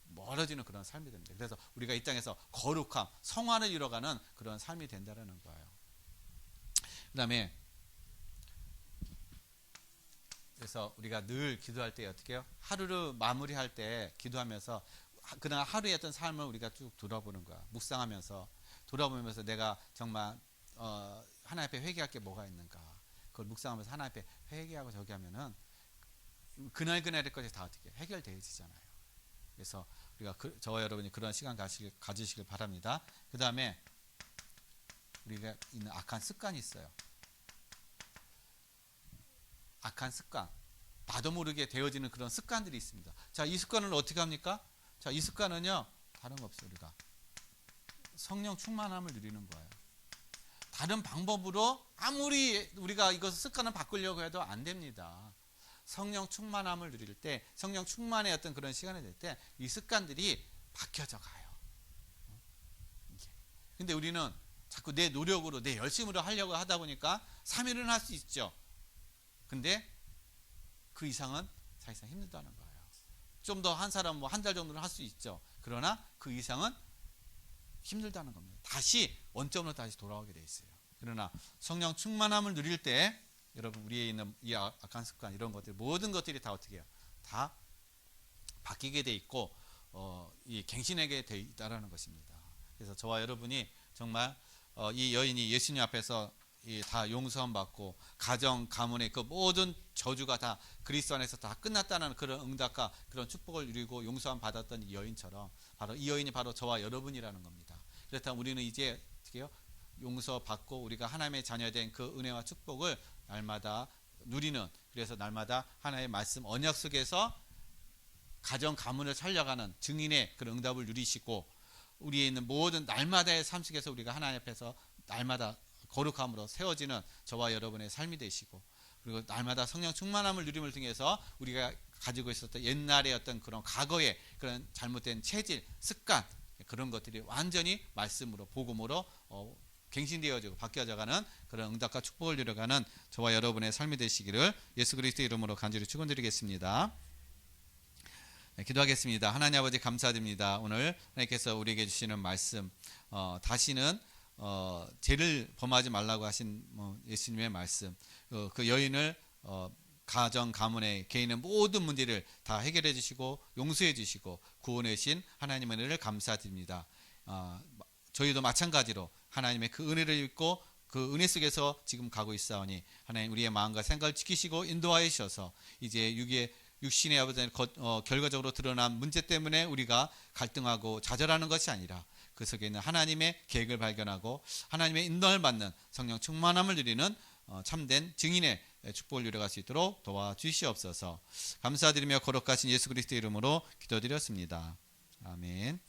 멀어지는 그런 삶이 됩니다. 그래서 우리가 이 땅에서 거룩함, 성화를 이뤄가는 그런 삶이 된다는 거예요. 그 다음에 그래서 우리가 늘 기도할 때 어떻게 해요? 하루를 마무리할 때 기도하면서 그날 하루의 어떤 삶을 우리가 쭉 돌아보는 거야. 묵상하면서 돌아보면서 내가 정말 하나님 앞에 회개할 게 뭐가 있는가. 그걸 묵상하면서 하나님 앞에 회개하고 저기 하면은 그날의 것이 다 어떻게 해결되어지잖아요. 그래서 우리가 저와 여러분이 그런 시간 가지시길 바랍니다. 그 다음에 우리가 있는 악한 습관이 있어요. 악한 습관, 나도 모르게 되어지는 그런 습관들이 있습니다. 자, 이 습관을 어떻게 합니까? 자, 이 습관은요 다른 거 없어요. 우리가 성령 충만함을 누리는 거예요. 다른 방법으로 아무리 우리가 이것 습관을 바꾸려고 해도 안 됩니다. 성령 충만함을 누릴 때, 성령 충만의 어떤 그런 시간이 될 때 이 습관들이 바뀌어져 가요. 근데 우리는 자꾸 내 노력으로, 내 열심으로 하려고 하다 보니까 3일은 할 수 있죠. 근데 그 이상은 사실상 힘들다는 거예요. 좀 더 한 사람 한 달 정도는 할 수 있죠. 그러나 그 이상은 힘들다는 겁니다. 다시 원점으로 다시 돌아오게 돼 있어요. 그러나 성령 충만함을 누릴 때 여러분 우리에 있는 이 악한 습관 이런 것들 모든 것들이 다 어떻게 해요? 다 바뀌게 돼 있고 이 갱신하게 돼 있다라는 것입니다. 그래서 저와 여러분이 정말 이 여인이 예수님 앞에서 다 용서함 받고 가정 가문의 그 모든 저주가 다 그리스도 안에서 다 끝났다는 그런 응답과 그런 축복을 누리고 용서함 받았던 이 여인처럼 바로 이 여인이 바로 저와 여러분이라는 겁니다. 그렇다면 우리는 이제 어떻게 해요? 용서 받고 우리가 하나님의 자녀된 그 은혜와 축복을 날마다 누리는, 그래서 날마다 하나님의 말씀 언약 속에서 가정 가문을 살려가는 증인의 그런 응답을 누리시고 우리에 있는 모든 날마다의 삶 속에서 우리가 하나님 앞에서 날마다 거룩함으로 세워지는 저와 여러분의 삶이 되시고 그리고 날마다 성령 충만함을 누림을 통해서 우리가 가지고 있었던 옛날의 어떤 그런 과거의 그런 잘못된 체질, 습관 그런 것들이 완전히 말씀으로 복음으로 갱신되어지고 바뀌어져가는 그런 응답과 축복을 누려가는 저와 여러분의 삶이 되시기를 예수 그리스도의 이름으로 간절히 축원드리겠습니다. 네, 기도하겠습니다. 하나님 아버지 감사드립니다. 오늘 하나님께서 우리에게 주시는 말씀, 다시는 죄를 범하지 말라고 하신 예수님의 말씀, 그 여인을 가정 가문의 개인의 모든 문제를 다 해결해 주시고 용서해 주시고 구원해 주신 하나님의 은혜를 감사드립니다. 저희도 마찬가지로 하나님의 그 은혜를 입고 그 은혜 속에서 지금 가고 있사오니 하나님 우리의 마음과 생각을 지키시고 인도하여 주셔서 이제 육신의 아버지 결과적으로 드러난 문제 때문에 우리가 갈등하고 좌절하는 것이 아니라 그 속에 있는 하나님의 계획을 발견하고 하나님의 인도를 받는 성령 충만함을 누리는 참된 증인의 축복을 누려갈 수 있도록 도와주시옵소서. 감사드리며 거룩하신 예수 그리스도의 이름으로 기도드렸습니다. 아멘.